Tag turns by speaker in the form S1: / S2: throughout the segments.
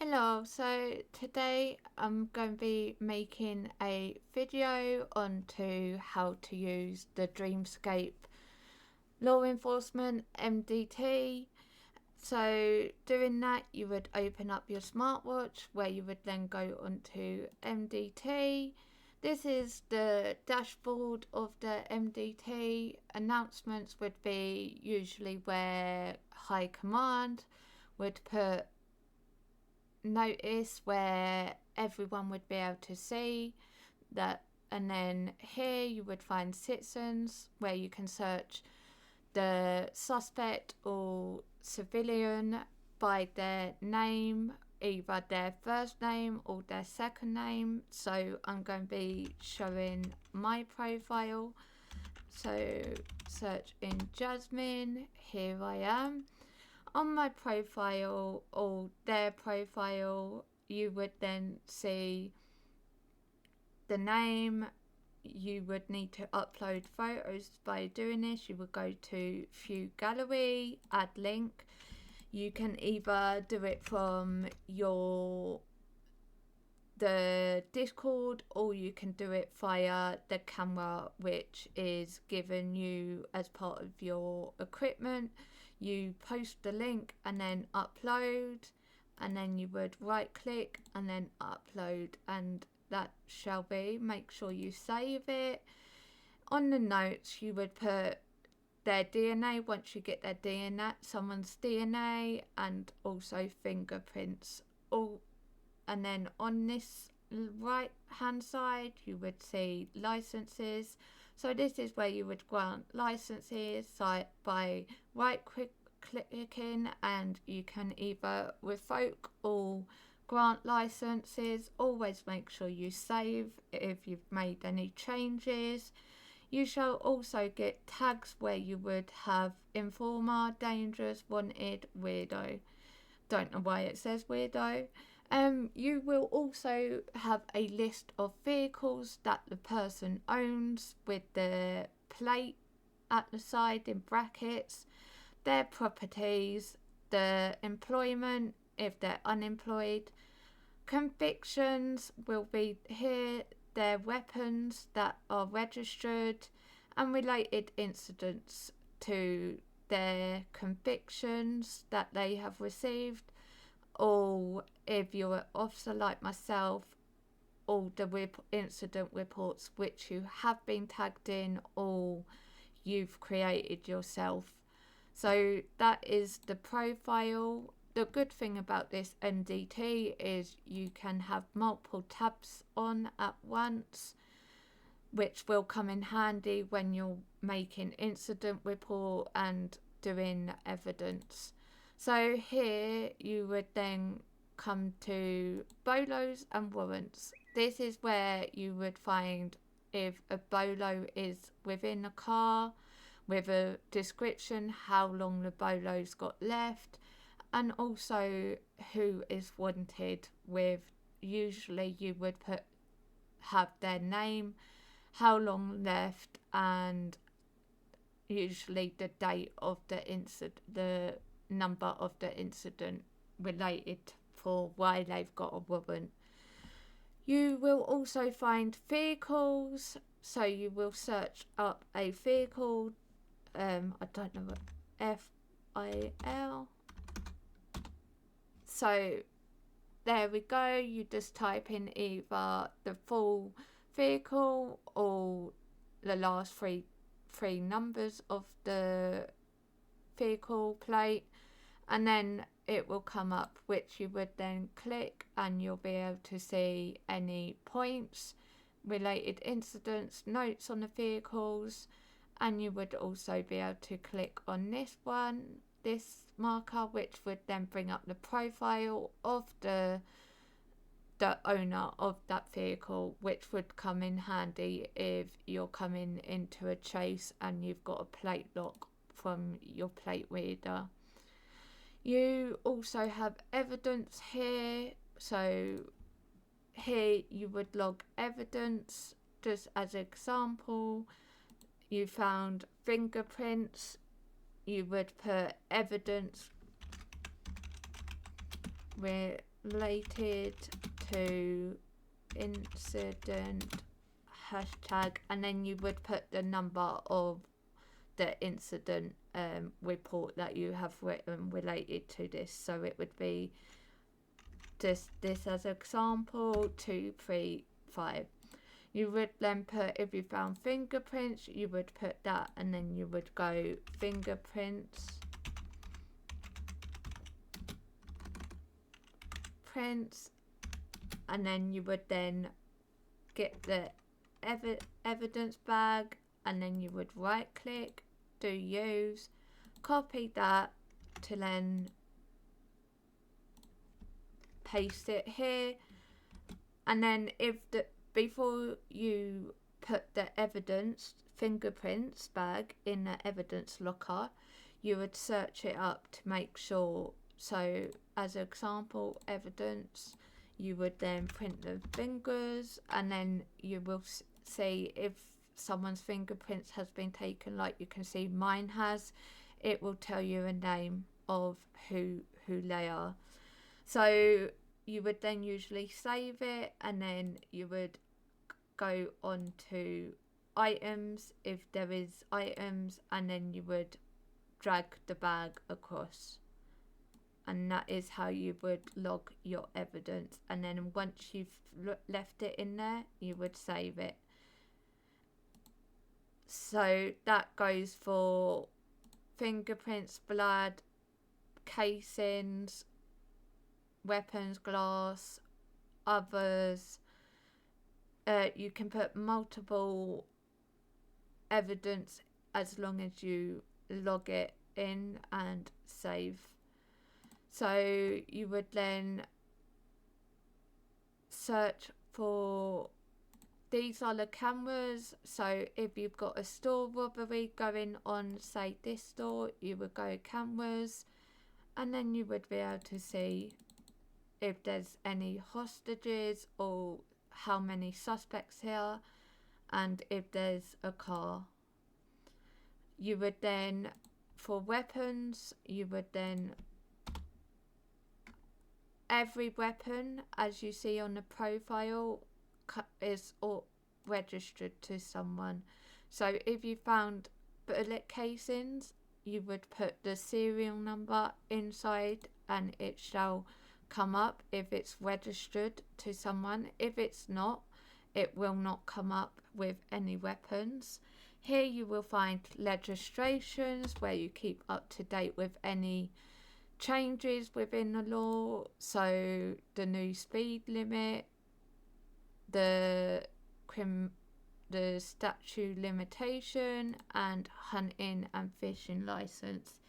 S1: Hello, so today I'm going to be making a video onto how to use the Dreamscape Law Enforcement MDT. So doing that, you would open up your smartwatch where you would then go onto MDT. This is the dashboard of the MDT. Announcements would be usually where High Command would put notice where everyone would be able to see that, and then here you would find citizens where you can search the suspect or civilian by their name, either their first name or their second name. So I'm going to be showing my profile, so search in Jasmine. Here I am. On my profile or their profile, you would then see the name. You would need to upload photos. By doing this, you would go to View Gallery, Add Link. You can either do it from the Discord, or you can do it via the camera, which is given you as part of your equipment. You post the link and then upload, and then you would right click and then upload, and that shall be. Make sure you save it. On the notes, you would put their DNA once you get their DNA, someone's DNA, and also fingerprints. And then on this right hand side, you would see licenses. So this is where you would grant licenses by right clicking, and you can either revoke or grant licenses. Always make sure you save if you've made any changes. You shall also get tags where you would have informer, dangerous, wanted, weirdo. Don't know why it says weirdo. You will also have a list of vehicles that the person owns with the plate at the side in brackets, their properties, the employment if they're unemployed, convictions will be here, their weapons that are registered, and related incidents to their convictions that they have received. Or if you're an officer like myself, all the incident reports which you have been tagged in or you've created yourself. So that is the profile. The good thing about this MDT is you can have multiple tabs on at once, which will come in handy when you're making incident report and doing evidence. So here you would then come to bolos and warrants. This is where you would find if a bolo is within a car, with a description how long the bolo's got left, and also who is wanted with. Usually you would have their name, how long left, and usually the date of the incident, the number of the incident related for why they've got a warrant. You will also find vehicles, so you will search up a vehicle. I don't know what FIL. So there we go. You just type in either the full vehicle or the last three numbers of the vehicle plate, and then it will come up, which you would then click, and you'll be able to see any points, related incidents, notes on the vehicles, and you would also be able to click on this one, this marker, which would then bring up the profile of the owner of that vehicle, which would come in handy if you're coming into a chase and you've got a plate lock from your plate reader. You also have evidence here, so here you would log evidence. Just as an example, you found fingerprints, you would put evidence related to incident hashtag, and then you would put the number of the incident report that you have written related to this. So it would be just this as example 235. You would then put, if you found fingerprints, you would put that, and then you would go fingerprints, and then you would then get the evidence bag, and then you would right click, do use, copy that to then paste it here. And then if before you put the evidence fingerprints bag in the evidence locker, you would search it up to make sure. So as an example, evidence, you would then print the fingers, and then you will see if someone's fingerprints has been taken, like you can see mine has. It will tell you a name of who they are. So you would then usually save it, and then you would go on to items if there is items, and then you would drag the bag across, and that is how you would log your evidence. And then once you've left it in there, you would save it. So that goes for fingerprints, blood, casings, weapons, glass, others. You can put multiple evidence as long as you log it in and save. So you would then search for, these are the cameras. So if you've got a store robbery going on, say this store, you would go cameras, and then you would be able to see if there's any hostages or how many suspects here, and if there's a car. You would then, for weapons, you would then, every weapon as you see on the profile is all registered to someone. So if you found bullet casings, you would put the serial number inside, and it shall come up if it's registered to someone. If it's not, it will not come up with any weapons. Here you will find legislations where you keep up to date with any changes within the law. So the new speed limit, the statute limitation, and hunting and fishing license.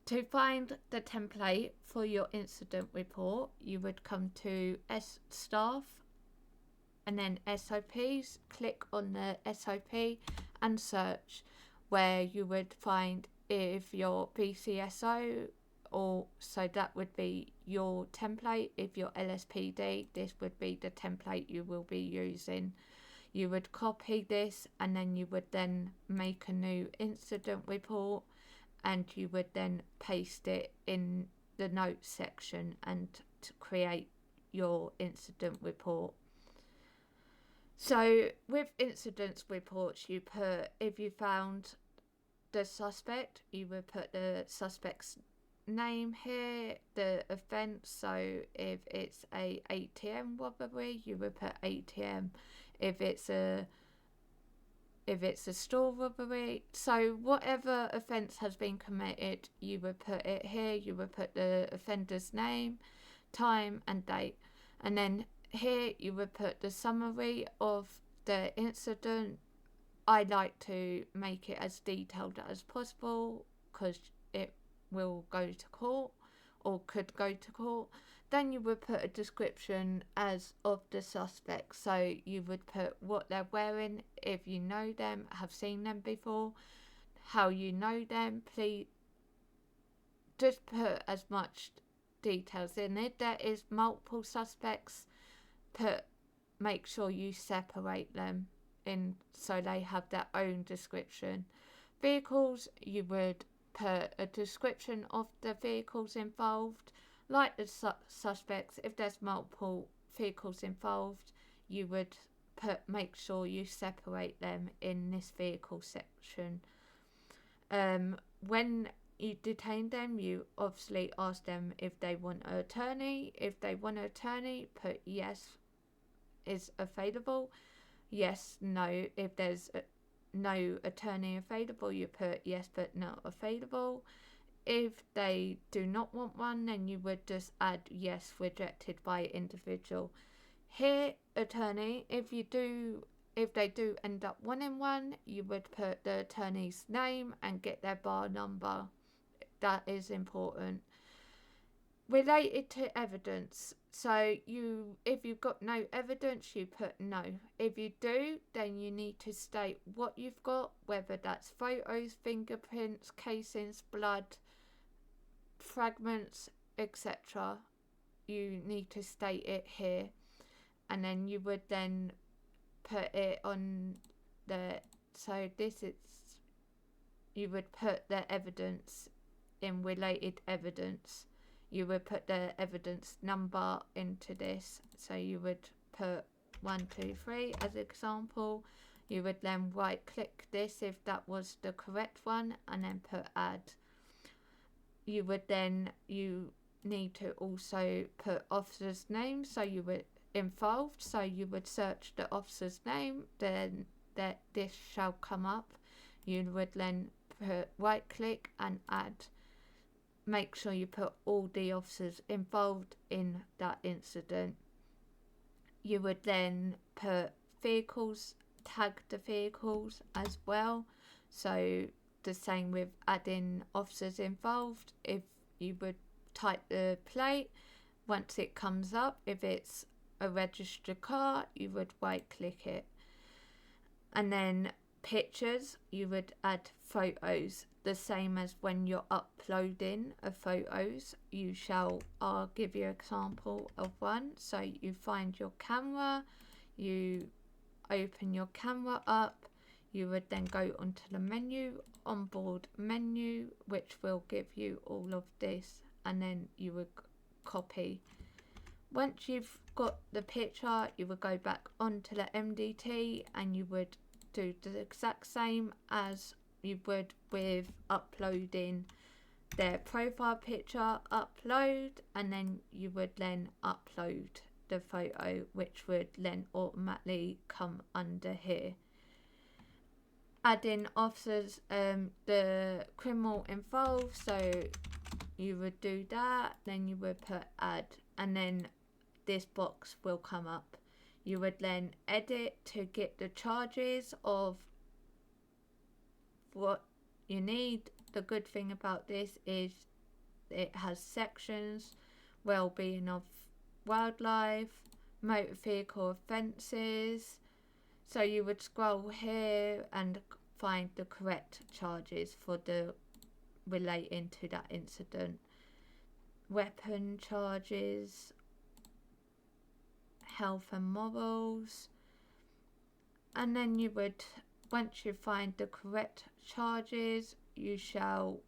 S1: To find the template for your incident report, you would come to staff and then SOPs, click on the SOP and search, where you would find if your BCSO, or so that would be your template. If you're LSPD, this would be the template you will be using. You would copy this, and then you would then make a new incident report, and you would then paste it in the notes section and to create your incident report. So with incident reports, you put, if you found the suspect, you would put the suspect's name here, the offence. So if it's a ATM robbery, you would put ATM. If it's a store robbery, so whatever offence has been committed, you would put it here. You would put the offender's name, time and date, and then here you would put the summary of the incident. I like to make it as detailed as possible because it will go to court, or could go to court. Then you would put a description as of the suspect. So you would put what they're wearing, if you know them, have seen them before, how you know them. Please just put as much details in. If there is multiple suspects, make sure you separate them in so they have their own description. Vehicles, you would put a description of the vehicles involved, Like the suspects, if there's multiple vehicles involved, you would make sure you separate them in this vehicle section. When you detain them, you obviously ask them if they want an attorney. If they want an attorney, put yes is available, yes, no. If there's no attorney available, you put yes but not available. If they do not want one, then you would just add yes, rejected by individual. Here, attorney, if they do end up wanting one, you would put the attorney's name and get their bar number. That is important. Related to evidence. So if you've got no evidence, you put no. If you do, then you need to state what you've got, whether that's photos, fingerprints, casings, blood, fragments, etc. You need to state it here, and then you would then put it on you would put the evidence in related evidence. You would put the evidence number into this, so you would put 1, 2, 3 as an example. You would then right click this if that was the correct one, and then put add. You need to also put officer's name, so you would involved, so you would search the officer's name, then this shall come up. You would then put right click and add. Make sure you put all the officers involved in that incident. You would then put vehicles, tag the vehicles as well. So the same with adding officers involved. If you would type the plate, once it comes up, if it's a registered car, you would right click it. And then pictures, you would add photos, the same as when you're uploading photos. I'll give you an example of one. So you find your camera, you open your camera up, you would then go onto the menu, onboard menu, which will give you all of this, and then you would copy. Once you've got the picture, you would go back onto the MDT and you would do the exact same as you would with uploading their profile picture. Upload, and then you would then upload the photo, which would then automatically come under here. Adding officers, the criminal involved, so you would do that, then you would put add, and then this box will come up. You would then edit to get the charges of what you need. The good thing about this is it has sections: well-being of wildlife, motor vehicle offences. So you would scroll here and find the correct charges for the relating to that incident. Weapon charges, health and morals, and then you would, once you find the correct charges, you shall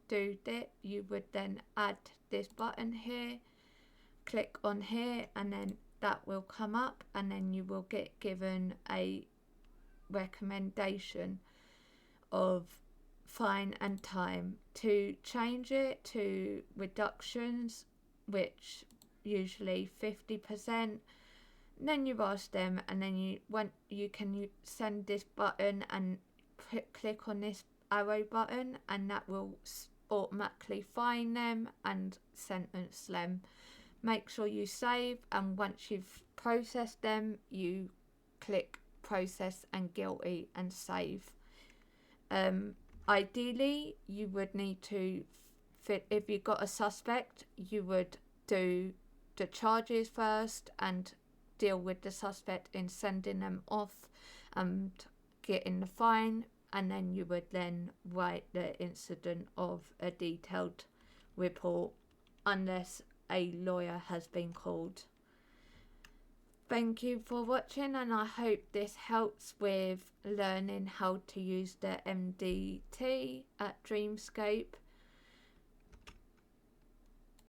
S1: do that. You would then add this button here, click on here, and then that will come up, and then you will get given a recommendation of fine and time. To change it to reductions, which usually 50%, then you ask them, and then you can send this button and click on this arrow button, and that will automatically fine them and sentence them. Make sure you save, and once you've processed them, you click process and guilty and save. Ideally, you would need to if you've got a suspect, you would do the charges first and deal with the suspect in sending them off and getting the fine, and then you would then write the incident of a detailed report unless a lawyer has been called. Thank you for watching, and I hope this helps with learning how to use the MDT at Dreamscape.